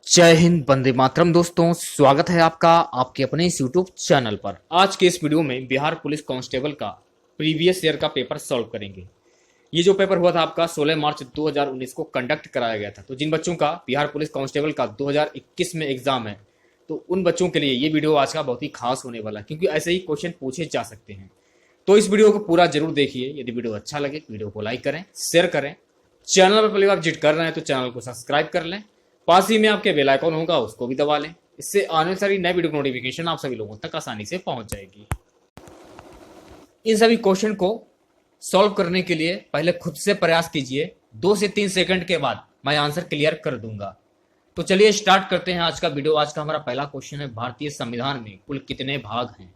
जय हिंद, वंदे मातरम। दोस्तों, स्वागत है आपका आपके अपने इस यूट्यूब चैनल पर। आज के इस वीडियो में बिहार पुलिस कांस्टेबल का प्रीवियस ईयर का पेपर सॉल्व करेंगे। ये जो पेपर हुआ था आपका 16 मार्च 2019 को कंडक्ट कराया गया था। तो जिन बच्चों का बिहार पुलिस कांस्टेबल का 2021 में एग्जाम है, तो उन बच्चों के लिए ये वीडियो आज का बहुत ही खास होने वाला है, क्योंकि ऐसे ही क्वेश्चन पूछे जा सकते हैं। तो इस वीडियो को पूरा जरूर देखिए। यदि वीडियो अच्छा लगे वीडियो को लाइक करें, शेयर करें। चैनल पर पहली बार विजिट कर रहे हैं तो चैनल को सब्सक्राइब कर लें। पास ही में आपके बेल आइकन होगा, उसको भी दबा लें। इससे आने वाली नई वीडियो नोटिफिकेशन आप सभी लोगों तक आसानी से पहुंच जाएगी। इन सभी क्वेश्चन को सॉल्व करने के लिए पहले खुद से प्रयास कीजिए। 2 से 3 सेकंड के बाद मैं आंसर क्लियर कर दूंगा। तो चलिए स्टार्ट करते हैं आज का वीडियो। आज का हमारा पहला क्वेश्चन है, भारतीय संविधान में कुल कितने भाग हैं?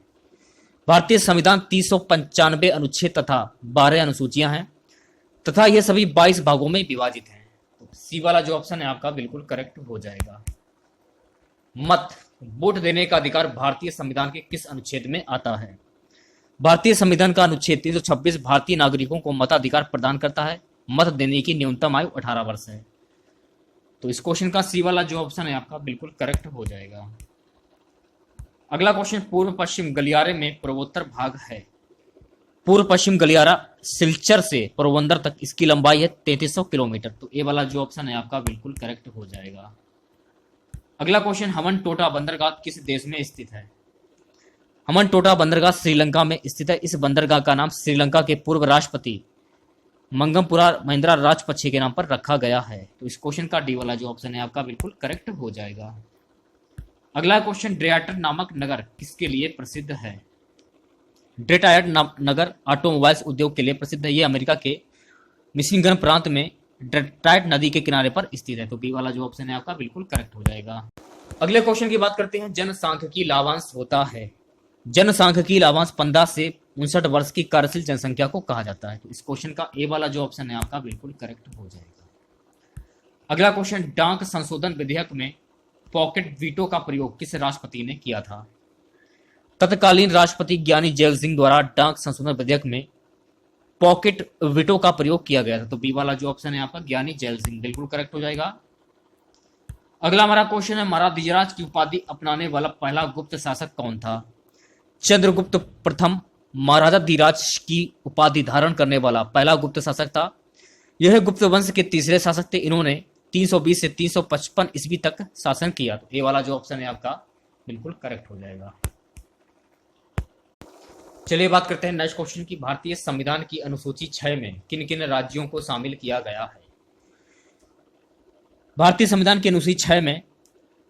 भारतीय संविधान 395 अनुच्छेद तथा 12 अनुसूचियां हैं तथा ये सभी 22 भागों में विभाजित हैं। तो सी वाला जो ऑप्शन है आपका बिल्कुल करेक्ट हो जाएगा। मत वोट देने का अधिकार भारतीय संविधान के किस अनुच्छेद में आता है? भारतीय संविधान का अनुच्छेद 326 भारतीय नागरिकों को मताधिकार प्रदान करता है। मत देने की न्यूनतम आयु 18 वर्ष है। तो इस क्वेश्चन का सी वाला जो ऑप्शन है आपका बिल्कुल करेक्ट हो जाएगा। अगला क्वेश्चन, पूर्व पश्चिम गलियारे में पूर्वोत्तर भाग है। पूर्व पश्चिम गलियारा सिलचर से पोरबंदर तक इसकी लंबाई है 3300 किलोमीटर। तो ए वाला जो ऑप्शन है आपका बिल्कुल करेक्ट हो जाएगा। अगला क्वेश्चन, हमन टोटा बंदरगाह किस देश में स्थित है? हमन टोटा बंदरगाह श्रीलंका में स्थित है। इस बंदरगाह का नाम श्रीलंका के पूर्व राष्ट्रपति मंगमपुरा महिंद्रा राजपक्षे के नाम पर रखा गया है। तो इस क्वेश्चन का डी वाला जो ऑप्शन है आपका बिल्कुल करेक्ट हो जाएगा। अगला क्वेश्चन, ड्रेटायर नामक नगर किसके लिए प्रसिद्ध है? ड्रेटायर नगर ऑटोमोबाइल्स उद्योग के लिए प्रसिद्ध है। ये अमेरिका के मिशिगन प्रांत में डेट्रॉयट नदी के किनारे पर स्थित है। तो बी वाला जो ऑप्शन है आपका बिल्कुल करेक्ट हो जाएगा। अगले क्वेश्चन की बात करते हैं, जनसांख्यिकी लाभांश होता है। जनसांख्यिकी लाभांश 15 से 59 वर्ष की कार्यशील जनसंख्या को कहा जाता है। तो इस क्वेश्चन का ए वाला जो ऑप्शन है आपका बिल्कुल करेक्ट हो जाएगा। अगला क्वेश्चन, डाक संशोधन विधेयक में पॉकेट वीटो का प्रयोग किस राष्ट्रपति ने किया था? तत्कालीन राष्ट्रपति ज्ञानी जैल सिंह द्वारा डाक संशोधन विधेयक में पॉकेट वीटो का प्रयोग किया गया था। तो बी वाला जो ऑप्शन है आपका ज्ञानी जैल सिंह बिल्कुल करेक्ट हो जाएगा। अगला हमारा क्वेश्चन है, महाराधिराज की उपाधि अपनाने वाला पहला गुप्त शासक कौन था? चंद्रगुप्त प्रथम महाराजाधिराज की उपाधि धारण करने वाला पहला गुप्त शासक था। यह गुप्त वंश के तीसरे शासक थे। इन्होंने 320 से 355 ईस्वी तक शासन किया। तो ए वाला जो ऑप्शन है आपका बिल्कुल करेक्ट हो जाएगा। चलिए बात करते हैं नेक्स्ट क्वेश्चन की, भारतीय संविधान की अनुसूची 6 में किन किन राज्यों को शामिल किया गया है? भारतीय संविधान की अनुसूची 6 में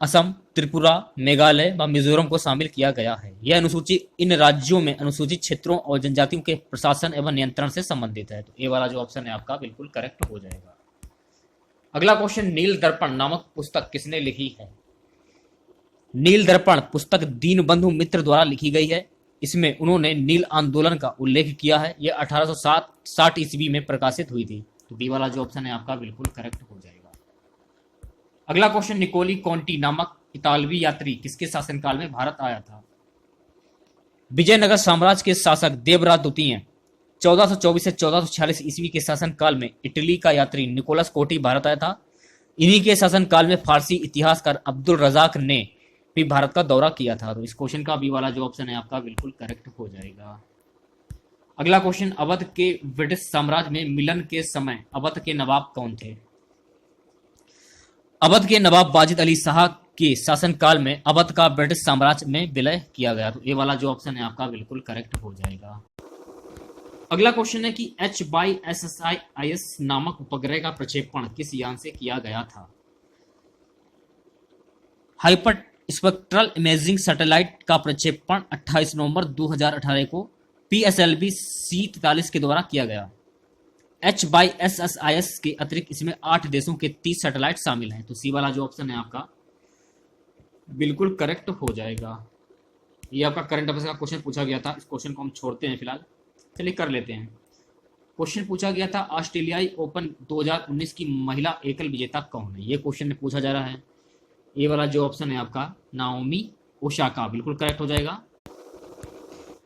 असम, त्रिपुरा, मेघालय व मिजोरम को शामिल किया गया है। यह अनुसूची इन राज्यों में अनुसूचित क्षेत्रों और जनजातियों के प्रशासन एवं नियंत्रण से संबंधित है। तो ए वाला जो ऑप्शन है आपका बिल्कुल करेक्ट हो जाएगा। अगला क्वेश्चन, नील दर्पण नामक पुस्तक किसने लिखी है? नील दर्पण पुस्तक दीनबंधु मित्र द्वारा लिखी गई है। इसमें उन्होंने नील आंदोलन का उल्लेख किया है। यह 1860 ईस्वी में प्रकाशित हुई थी। तो बी वाला जो ऑप्शन है आपका बिल्कुल करेक्ट हो जाएगा। अगला क्वेश्चन, निकोली कॉन्टी नामक इतालवी यात्री किसके शासनकाल में भारत आया था? विजयनगर साम्राज्य के शासक देवराज द्वितीय 1424 से 1446 ईस्वी के शासनकाल में इटली का यात्री निकोलस कोटी भारत आया था। इन्हीं के शासनकाल में फारसी इतिहासकार अब्दुल रजाक ने भी भारत का दौरा किया था। तो इस क्वेश्चन का बी वाला जो ऑप्शन है आपका बिल्कुल करेक्ट हो जाएगा। अगला क्वेश्चन, अवध के ब्रिटिश साम्राज्य में मिलन के समय अवध के नवाब कौन थे? अवध के नवाब वाजिद अली शाह के शासनकाल में अवध का ब्रिटिश साम्राज्य में विलय किया गया। तो ये वाला जो ऑप्शन है आपका बिल्कुल करेक्ट हो जाएगा। अगला क्वेश्चन है कि HYSSIS नामक उपग्रह का प्रक्षेपण किस यान से किया गया था? हाइपर स्पेक्ट्रल इमेजिंग सैटेलाइट का प्रक्षेपण 28 नवंबर 2018 को PSLV C43 के द्वारा किया गया। HYSSIS के अतिरिक्त इसमें 8 देशों के 30 सैटेलाइट शामिल हैं। तो सी वाला जो ऑप्शन है आपका बिल्कुल करेक्ट हो जाएगा। ये आपका करंट अफेयर्स का क्वेश्चन पूछा गया था। इस क्वेश्चन को हम छोड़ते हैं फिलहाल, चलिए कर लेते हैं। क्वेश्चन पूछा गया था, ऑस्ट्रेलियाई ओपन 2019 की महिला एकल विजेता कौन है? ये क्वेश्चन पूछा जा रहा है। ये वाला जो ऑप्शन है आपका नाओमी ओसाका बिल्कुल करेक्ट हो जाएगा।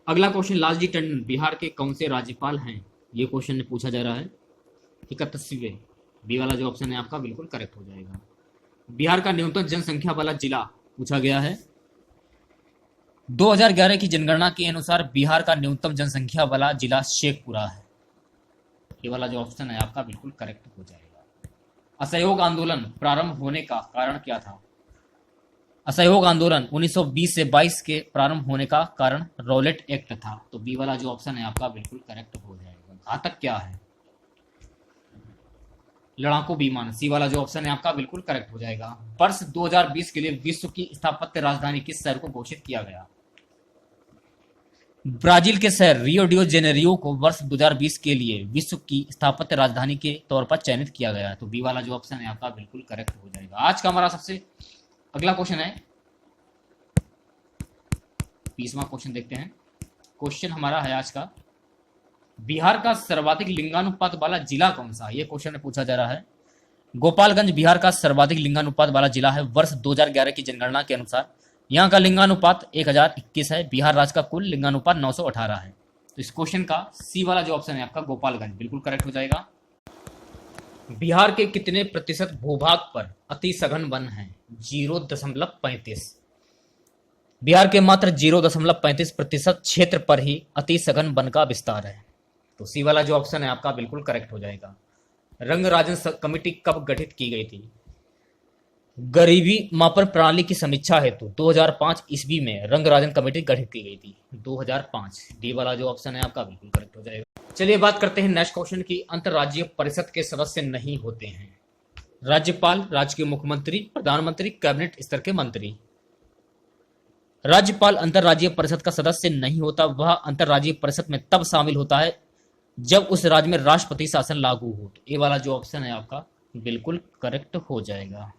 अगला क्वेश्चन, लालजी टंडन बिहार के कौन से राज्यपाल हैं? ये क्वेश्चन पूछा जा रहा है। 31वें, बी वाला जो ऑप्शन है आपका बिल्कुल करेक्ट हो जाएगा। बिहार का न्यूनतम जनसंख्या वाला जिला पूछा गया है। 2011 की जनगणना के अनुसार बिहार का न्यूनतम जनसंख्या वाला जिला शेखपुरा है। ये वाला जो ऑप्शन है आपका बिल्कुल करेक्ट हो जाएगा। असहयोग आंदोलन प्रारंभ होने का कारण क्या था? असहयोग आंदोलन 1920 से 22 के प्रारंभ होने का कारण रॉलेट एक्ट था। तो बी वाला जो ऑप्शन है आपका बिल्कुल करेक्ट हो जाएगा। घातक क्या है? लड़ाकू विमान। सी वाला जो ऑप्शन है आपका बिल्कुल करेक्ट हो जाएगा। वर्ष 2020 के लिए विश्व की स्थापत्य राजधानी किस शहर को घोषित किया गया? ब्राजील के शहर रियो डी जेनेरियो को वर्ष 2020 के लिए विश्व की स्थापत्य राजधानी के तौर पर चयनित किया गया। तो बी वाला जो ऑप्शन है आपका बिल्कुल करेक्ट हो जाएगा। आज का हमारा सबसे अगला क्वेश्चन है 20वां क्वेश्चन देखते हैं। क्वेश्चन हमारा है आज का, बिहार का सर्वाधिक लिंगानुपात वाला जिला कौन सा? ये क्वेश्चन पूछा जा रहा है। गोपालगंज बिहार का सर्वाधिक लिंगानुपात वाला जिला है। वर्ष 2011 की जनगणना के अनुसार यहाँ का लिंगानुपात 1021 है। बिहार राज्य का कुल लिंगानुपात 918 है। तो इस क्वेश्चन का सी वाला जो ऑप्शन है आपका गोपालगंज बिल्कुल करेक्ट हो जाएगा। बिहार के कितने प्रतिशत भूभाग पर अति सघन वन है? 0.35। बिहार के मात्र 0.35% क्षेत्र पर ही अति सघन वन का विस्तार है। तो सी वाला जो ऑप्शन है आपका बिल्कुल करेक्ट हो जाएगा। रंगराजन कमेटी कब गठित की गई थी? गरीबी मापन प्रणाली की समीक्षा हेतु 2005 ईस्वी में रंगराजन कमेटी गठित की गई थी। 2005। डी वाला जो ऑप्शन है आपका बिल्कुल करेक्ट हो जाएगा। चलिए बात करते हैं नेक्स्ट क्वेश्चन की। अंतर्राज्यीय परिषद के सदस्य नहीं होते हैं राज्यपाल, राज्य के मुख्यमंत्री, प्रधानमंत्री, कैबिनेट स्तर के मंत्री। राज्यपाल अंतर्राज्यीय परिषद का सदस्य नहीं होता। वह अंतर्राज्यीय परिषद में तब शामिल होता है जब उस राज्य में राष्ट्रपति शासन लागू हो। तो ये वाला जो ऑप्शन है आपका बिल्कुल करेक्ट हो जाएगा।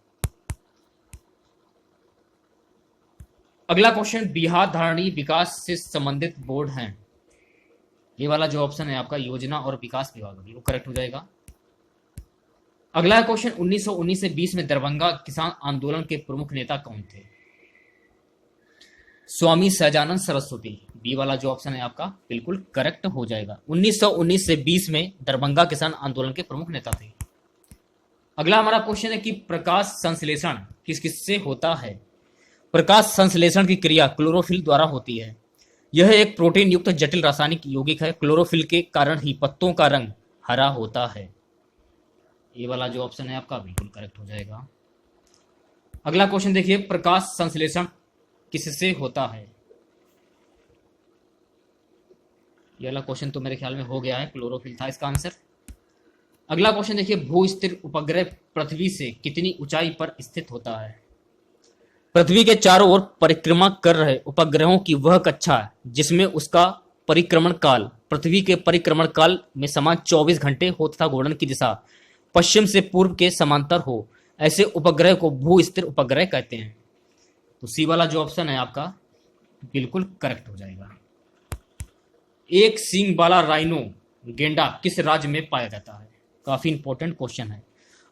अगला क्वेश्चन, बिहार धारणी विकास से संबंधित बोर्ड हैं। ये वाला जो ऑप्शन है आपका योजना और विकास विभाग बिल्कुल करेक्ट हो जाएगा। अगला क्वेश्चन, 1919 से 20 में दरभंगा किसान आंदोलन के प्रमुख नेता कौन थे? स्वामी सहजानंद सरस्वती। बी वाला जो ऑप्शन है आपका बिल्कुल करेक्ट हो जाएगा। 1919 से 20 में दरभंगा किसान आंदोलन के प्रमुख नेता थे। अगला हमारा क्वेश्चन है कि प्रकाश संश्लेषण किस किस से होता है? प्रकाश संश्लेषण की क्रिया क्लोरोफिल द्वारा होती है। यह एक प्रोटीन युक्त जटिल रासायनिक यौगिक है। क्लोरोफिल के कारण ही पत्तों का रंग हरा होता है। ये वाला जो ऑप्शन है आपका बिल्कुल करेक्ट हो जाएगा। अगला क्वेश्चन देखिए, प्रकाश संश्लेषण किससे होता है? ये वाला क्वेश्चन तो मेरे ख्याल में हो गया है, क्लोरोफिल था इसका आंसर। अगला क्वेश्चन देखिए, भू स्थिर उपग्रह पृथ्वी से कितनी ऊंचाई पर स्थित होता है? पृथ्वी के चारों ओर परिक्रमा कर रहे उपग्रहों की वह कक्षा जिसमें उसका परिक्रमण काल पृथ्वी के परिक्रमण काल में समान 24 घंटे हो तथा घूर्णन की दिशा पश्चिम से पूर्व के समांतर हो, ऐसे उपग्रह को भू स्थिर उपग्रह कहते हैं। तो सी वाला जो ऑप्शन है आपका बिल्कुल करेक्ट हो जाएगा। एक सींग वाला राइनो गेंडा किस राज्य में पाया जाता है? काफी इंपॉर्टेंट क्वेश्चन है।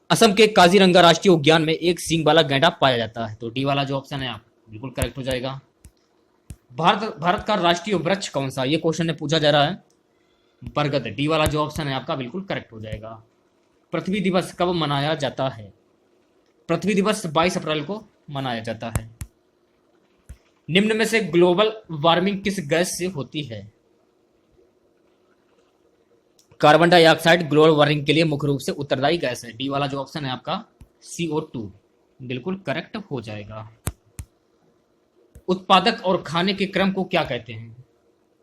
असम के काजीरंगा राष्ट्रीय उद्यान में एक सींग वाला गैंडा पाया जाता है। तो डी वाला जो ऑप्शन है आप बिल्कुल करेक्ट हो जाएगा। भारत का राष्ट्रीय वृक्ष कौन सा? ये क्वेश्चन में पूछा जा रहा है। बरगद। डी वाला जो ऑप्शन है आपका बिल्कुल करेक्ट हो जाएगा। पृथ्वी दिवस कब मनाया जाता है? पृथ्वी दिवस 22 अप्रैल को मनाया जाता है। निम्न में से ग्लोबल वार्मिंग किस गैस से होती है? कार्बन डाइऑक्साइड ग्लोबल वार्मिंग के लिए मुख्य रूप से उत्तरदायी गैस है। डी वाला जो ऑप्शन है आपका CO2 बिल्कुल करेक्ट हो जाएगा। उत्पादक और खाने के क्रम को क्या कहते हैं?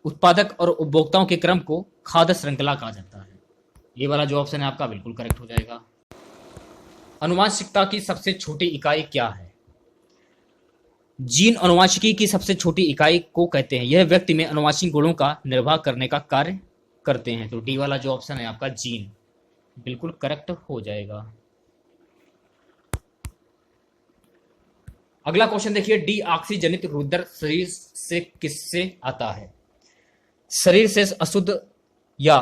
उत्पादक और उपभोक्ताओं के क्रम को खाद्य श्रृंखला कहा जाता है। ये वाला जो ऑप्शन है आपका बिल्कुल करेक्ट हो जाएगा। आनुवंशिकता की सबसे छोटी इकाई क्या है? जीन आनुवंशिकी की सबसे छोटी इकाई को कहते हैं। यह व्यक्ति में आनुवंशिक गुणों का निर्वाह करने का कार्य करते हैं। तो डी वाला जो ऑप्शन है आपका जीन बिल्कुल करेक्ट हो जाएगा। अगला क्वेश्चन देखिए, डी ऑक्सीजनित रुधिर शरीर से किससे आता है? शरीर से अशुद्ध या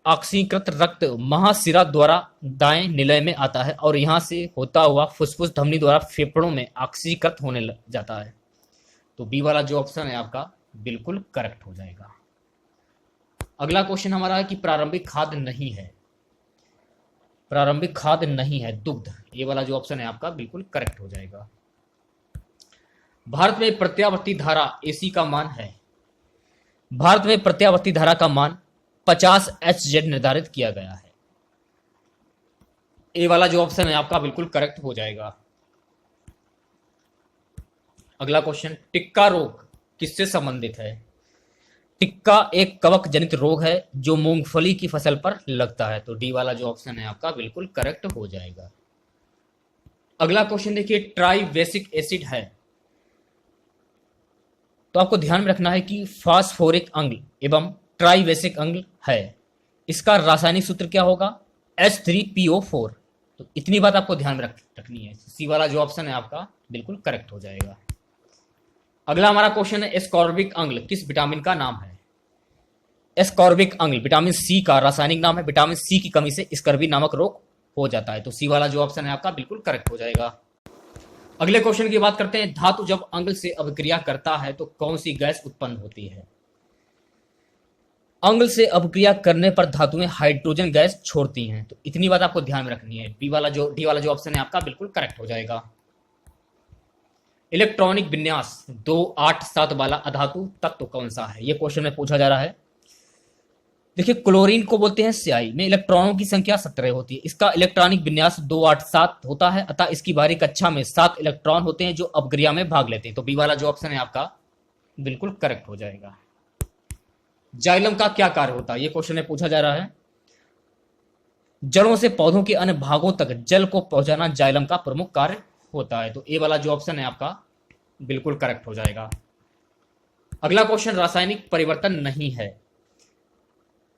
ऑक्सीकृत रक्त महाशिरा द्वारा दाएं निलय में आता है और यहां से होता हुआ फुसफुस धमनी द्वारा फेफड़ों में ऑक्सीकृत होने लग जाता है। तो बी वाला जो ऑप्शन है आपका बिल्कुल करेक्ट हो जाएगा। अगला क्वेश्चन हमारा है कि प्रारंभिक खाद्य नहीं है। प्रारंभिक खाद्य नहीं है, दुग्ध। ये वाला जो ऑप्शन है आपका बिल्कुल करेक्ट हो जाएगा। भारत में प्रत्यावर्ती धारा एसी का मान है, भारत में प्रत्यावर्ती धारा का मान 50 HZ निर्धारित किया गया है। ये वाला जो ऑप्शन है आपका बिल्कुल करेक्ट हो जाएगा। अगला क्वेश्चन, टिक्का रोग किससे संबंधित है? टिक्का एक कवक जनित रोग है जो मूंगफली की फसल पर लगता है, तो डी वाला जो ऑप्शन है आपका बिल्कुल करेक्ट हो जाएगा। अगला क्वेश्चन देखिए, ट्राइवेसिक एसिड है, तो आपको ध्यान में रखना है कि फास्फोरिक अम्ल एवं ट्राइवेसिक अम्ल है, इसका रासायनिक सूत्र क्या होगा? H3PO4। तो इतनी बात आपको ध्यान में रखनी है। सी वाला जो ऑप्शन है आपका बिल्कुल करेक्ट हो जाएगा। अगला हमारा क्वेश्चन है, एस्कॉर्बिक अम्ल किस विटामिन का नाम है? एस्कॉर्बिक अम्ल विटामिन सी का रासायनिक नाम है। विटामिन सी की कमी से स्कर्वी नामक रोग हो जाता है, तो सी वाला जो ऑप्शन है आपका बिल्कुल करेक्ट हो जाएगा। अगले क्वेश्चन की बात करते हैं, धातु जब अम्ल से अभिक्रिया करता है तो कौन सी गैस उत्पन्न होती है? अम्ल से अभिक्रिया करने पर धातुएं हाइड्रोजन गैस छोड़ती हैं, तो इतनी बात आपको ध्यान में रखनी है। डी वाला जो ऑप्शन है आपका बिल्कुल करेक्ट हो जाएगा। इलेक्ट्रॉनिक विन्यास 287 वाला अधातु तत्व कौन सा है? यह क्वेश्चन में पूछा जा रहा है। देखिए, क्लोरीन को बोलते हैं स्याही में इलेक्ट्रॉनों की संख्या 17 होती है, इसका इलेक्ट्रॉनिक विन्यास 287 होता है, अतः इसकी बाहरी कक्षा में 7 इलेक्ट्रॉन होते हैं जो अपक्रिया में भाग लेते हैं, तो बी वाला जो ऑप्शन है आपका बिल्कुल करेक्ट हो जाएगा। जाइलम का क्या कार्य होता है? यह क्वेश्चन में पूछा जा रहा है। जड़ों से पौधों के अन्य भागों तक जल को पहुंचाना जाइलम का प्रमुख कार्य होता है, तो ए वाला जो ऑप्शन है आपका बिल्कुल करेक्ट हो जाएगा। अगला क्वेश्चन, रासायनिक परिवर्तन नहीं है,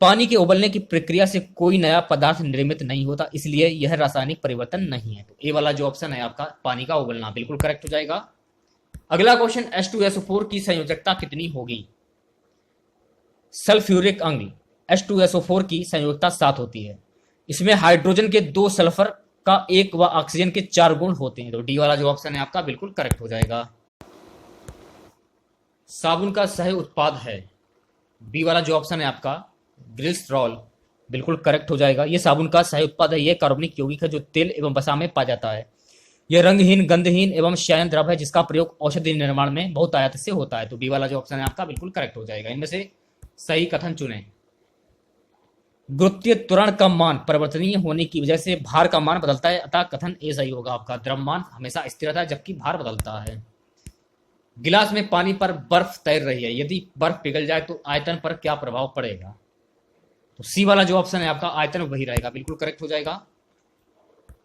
पानी के उबलने की प्रक्रिया से कोई नया पदार्थ निर्मित नहीं होता, इसलिए यह रासायनिक परिवर्तन नहीं है, तो ए वाला जो ऑप्शन है आपका पानी का उबलना बिल्कुल करेक्ट हो जाएगा। अगला क्वेश्चन, H2SO4 की संयोजकता कितनी होगी? सल्फ्यूरिक अम्ल H2SO4 की संयोजकता 7 होती है, इसमें हाइड्रोजन के 2 सल्फर का 1 व ऑक्सीजन के 4 गुण होते हैं, तो डी वाला जो ऑप्शन है आपका बिल्कुल करेक्ट हो जाएगा। साबुन का सह उत्पाद है, बी वाला जो ऑप्शन है आपका ग्लिसरॉल बिल्कुल करेक्ट हो जाएगा। यह साबुन का सह उत्पाद है, यह कार्बनिक यौगिक है जो तेल एवं वसा में पाया जाता है। यह रंगहीन, गंधहीन एवं श्यान द्रव है जिसका प्रयोग औषधि निर्माण में बहुत आयात से होता है, तो बी वाला जो ऑप्शन है आपका बिल्कुल करेक्ट हो जाएगा। इनमें से सही कथन चुनें। गुरुत्वीय त्वरण का मान परिवर्तनीय होने की वजह से भार का मान बदलता है, अतः कथन ए सही होगा आपका। द्रव्यमान हमेशा स्थिर रहता है जबकि भार बदलता है। गिलास में पानी पर बर्फ तैर रही है, यदि बर्फ पिघल जाए तो आयतन पर क्या प्रभाव पड़ेगा? तो सी वाला जो ऑप्शन है आपका आयतन वही रहेगा, बिल्कुल करेक्ट हो जाएगा।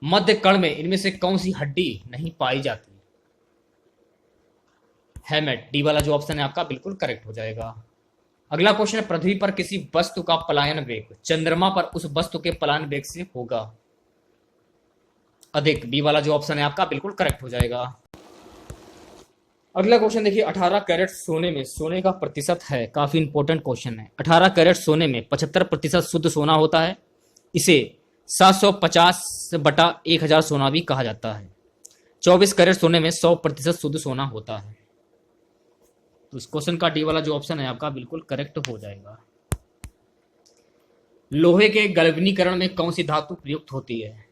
मध्य कण में इनमें से कौन सी हड्डी नहीं पाई जाती? हेमेट, डी वाला जो ऑप्शन है आपका बिल्कुल करेक्ट हो जाएगा। अगला क्वेश्चन है, पृथ्वी पर किसी वस्तु का पलायन वेग चंद्रमा पर उस वस्तु के पलायन वेग से होगा अधिक, बी वाला जो ऑप्शन है आपका बिल्कुल करेक्ट हो जाएगा। अगला क्वेश्चन देखिए, 18 कैरेट सोने में सोने का प्रतिशत है, काफी इंपॉर्टेंट क्वेश्चन है। 18 कैरेट सोने में 75% शुद्ध सोना होता है, इसे 750/1000 सोना भी कहा जाता है। 24 कैरेट सोने में 100% शुद्ध सोना होता है, तो इस क्वेश्चन का डी वाला जो ऑप्शन है आपका बिल्कुल करेक्ट हो जाएगा। लोहे के गलवनीकरण में कौन सी धातु प्रयुक्त होती है?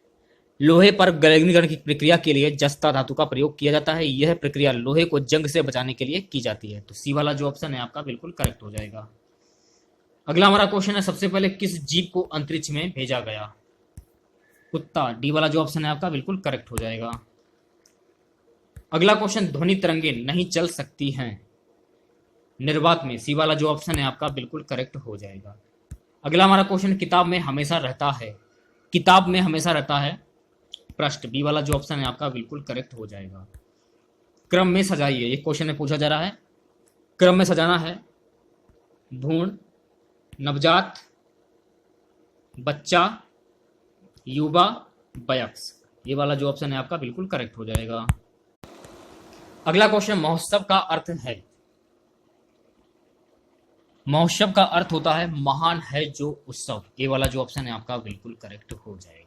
लोहे पर गलवनीकरण की प्रक्रिया के लिए जस्ता धातु का प्रयोग किया जाता है, यह प्रक्रिया लोहे को जंग से बचाने के लिए की जाती है, तो सी वाला जो ऑप्शन है आपका बिल्कुल करेक्ट हो जाएगा। अगला हमारा क्वेश्चन है, सबसे पहले किस जीव को अंतरिक्ष में भेजा गया? कुत्ता, डी वाला जो ऑप्शन है आपका बिल्कुल करेक्ट हो जाएगा। अगला क्वेश्चन, ध्वनि तरंगें नहीं चल सकती हैं निर्वात में, सी वाला जो ऑप्शन है आपका बिल्कुल करेक्ट हो जाएगा। अगला हमारा क्वेश्चन, किताब में हमेशा रहता है, किताब में हमेशा रहता है पृष्ठ, बी वाला जो ऑप्शन है आपका बिल्कुल करेक्ट हो जाएगा। क्रम में सजाइए, ये क्वेश्चन में पूछा जा रहा है। क्रम में सजाना है, भ्रूण, नवजात, बच्चा, युवा, वयस्क, ये वाला जो ऑप्शन है आपका बिल्कुल करेक्ट हो जाएगा। अगला क्वेश्चन, महोत्सव का अर्थ है, महोत्सव का अर्थ होता है महान है जो उत्सव, ये वाला जो ऑप्शन है आपका बिल्कुल करेक्ट हो जाएगा।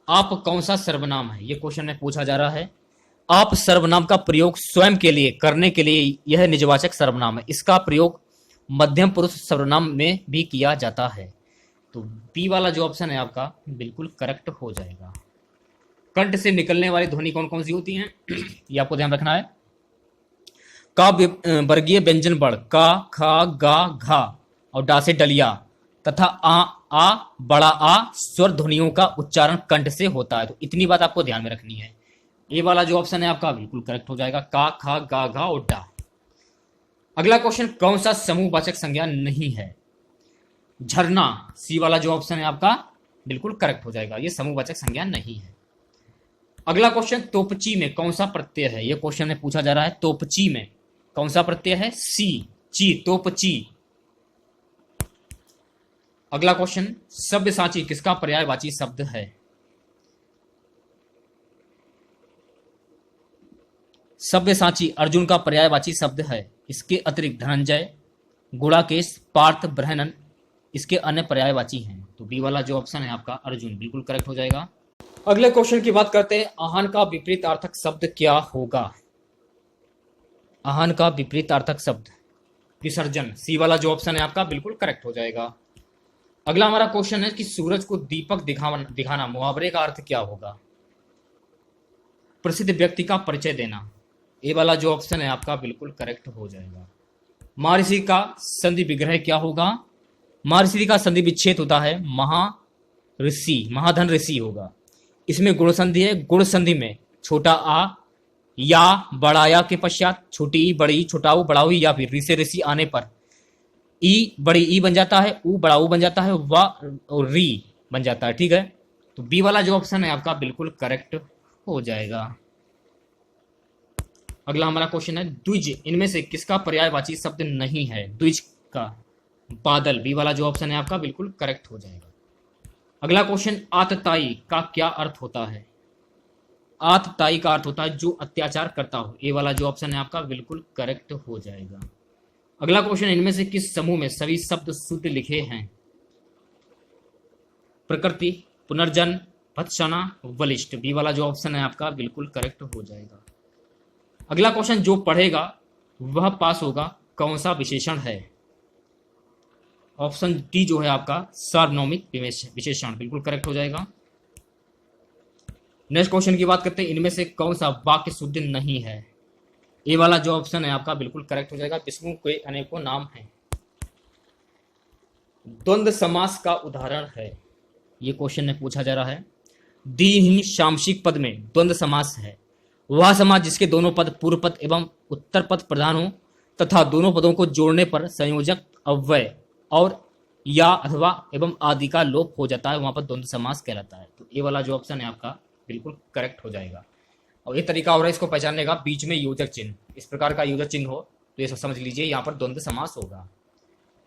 आप कौन सा सर्वनाम है, ये क्वेश्चन में पूछा जा रहा है। आप सर्वनाम का प्रयोग स्वयं के लिए करने के लिए यह निजवाचक सर्वनाम है, इसका प्रयोग मध्यम पुरुष सर्वनाम में भी किया जाता है। तो बी वाला जो ऑप्शन है आपका बिल्कुल करेक्ट हो जाएगा। कंठ से निकलने वाली ध्वनि कौन कौन सी होती हैं ये आपको ध्यान रखना है। का वर्गीय व्यंजन वर्ण का, खा, गा, घा और डा से डलिया तथा आ बड़ा आ स्वर ध्वनियों का उच्चारण कंठ से होता है। तो इतनी बात आपको ध्यान में रखनी है। ए वाला जो ऑप्शन है आपका बिल्कुल करेक्ट हो जाएगा, का, खा, गा, घा और डा। अगला क्वेश्चन, कौन सा समूहवाचक संज्ञा नहीं है? झरना, सी वाला जो ऑप्शन है आपका बिल्कुल करेक्ट हो जाएगा, ये समूहवाचक संज्ञा नहीं है। अगला क्वेश्चन, तोपची में कौन सा प्रत्यय है? ये क्वेश्चन में पूछा जा रहा है, तोपची में कौन सा प्रत्यय है? सी, ची, तोपची। अगला क्वेश्चन, सब्यसाची किसका पर्यायवाची शब्द है? सब्यसाची अर्जुन का पर्यायवाची शब्द है। इसके अतिरिक्त धनंजय, गुड़ाकेश, पार्थ, बृहनन इसके अन्य पर्यायवाची हैं। तो बी वाला जो ऑप्शन है आपका अर्जुन बिल्कुल करेक्ट हो जाएगा। अगले क्वेश्चन की बात करते हैं, आहान का विपरीतार्थक शब्द क्या होगा? आहान का विपरीतार्थक शब्द विसर्जन, सी वाला जो ऑप्शन है आपका बिल्कुल करेक्ट हो जाएगा। अगला हमारा क्वेश्चन है कि सूरज को दीपक दिखाना मुहावरे का अर्थ क्या होगा? प्रसिद्ध व्यक्ति का परिचय देना, ए वाला जो ऑप्शन है आपका बिल्कुल करेक्ट हो जाएगा। महर्षि का संधि विग्रह क्या होगा? महर्षि का संधि विच्छेद होता है ऋषि, महाधन ऋषि होगा। इसमें गुण संधि है, गुण संधि में छोटा आ या बड़ा या के पश्चात छोटी ई, बड़ी छोटा ऊ, बड़ा ऊ या फिर ऋषि ऋषि आने पर ई बड़ी ई बन जाता है, ऊ बड़ा ऊ बन जाता है, वा और री बन जाता है। ठीक है, तो बी वाला जो ऑप्शन है आपका बिल्कुल करेक्ट हो जाएगा। अगला हमारा क्वेश्चन है, द्विज इनमें से किसका पर्यायवाची शब्द नहीं है? द्विज का बादल, बी वाला जो ऑप्शन है आपका बिल्कुल करेक्ट हो जाएगा। अगला क्वेश्चन, आतताई का क्या अर्थ होता है? आतताई का अर्थ होता है जो अत्याचार करता हो, ए वाला जो ऑप्शन है आपका बिल्कुल करेक्ट हो जाएगा। अगला क्वेश्चन, इनमें से किस समूह में सभी शब्द शुद्ध लिखे हैं? प्रकृति, पुनर्जन्म, भत्सना, वलिष्ठ, बी वाला जो ऑप्शन है आपका बिल्कुल करेक्ट हो जाएगा। अगला क्वेश्चन, जो पढ़ेगा वह पास होगा कौन सा विशेषण है? ऑप्शन डी जो है आपका सार्वनौमिक विशेषण बिल्कुल करेक्ट हो जाएगा। नेक्स्ट क्वेश्चन की बात करते हैं, इनमें से कौन सा वाक्य शुद्ध नहीं है? ए वाला जो ऑप्शन है आपका बिल्कुल करेक्ट हो जाएगा, विष्णु के अनेकों नाम हैं। द्वंद्व समास का उदाहरण है, ये क्वेश्चन में पूछा जा रहा है। दीर्घ सामसिक पद में द्वंद्व समास है वह समास जिसके दोनों पद पूर्व पद एवं उत्तर पद प्रधान हो तथा दोनों पदों को जोड़ने पर संयोजक अव्यय और या अथवा एवं आदि का लोप हो जाता है, वहां पर द्वंद्व समास कहलाता है। तो ये वाला जो ऑप्शन है आपका बिल्कुल करेक्ट हो जाएगा। और एक तरीका और है इसको पहचानने का, बीच में योजक चिन्ह, इस प्रकार का योजक चिन्ह हो तो ये सब समझ लीजिए यहाँ पर द्वंद्व समास होगा।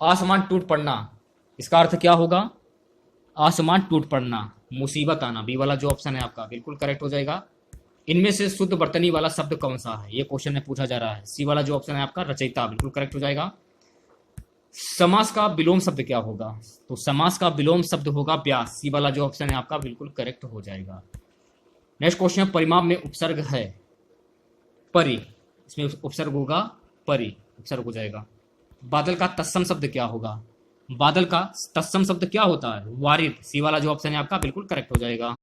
आसमान टूट पड़ना, इसका अर्थ क्या होगा? आसमान टूट पड़ना, मुसीबत आना, बी वाला जो ऑप्शन है आपका बिल्कुल करेक्ट हो जाएगा। इनमें से शुद्ध वर्तनी वाला शब्द कौन सा है? ये क्वेश्चन में पूछा जा रहा है। सी वाला जो ऑप्शन है आपका रचयिता बिल्कुल करेक्ट हो जाएगा। समास का विलोम शब्द क्या होगा? तो समास का विलोम शब्द होगा व्यास, सी वाला जो ऑप्शन है आपका बिल्कुल करेक्ट हो जाएगा। नेक्स्ट क्वेश्चन, परिमाप में उपसर्ग है परि, इसमें उपसर्ग होगा परि, उपसर्ग हो जाएगा। बादल का तत्सम शब्द क्या होगा? बादल का तत्सम शब्द क्या होता है? वारिद, सी वाला जो ऑप्शन है आपका बिल्कुल करेक्ट हो जाएगा।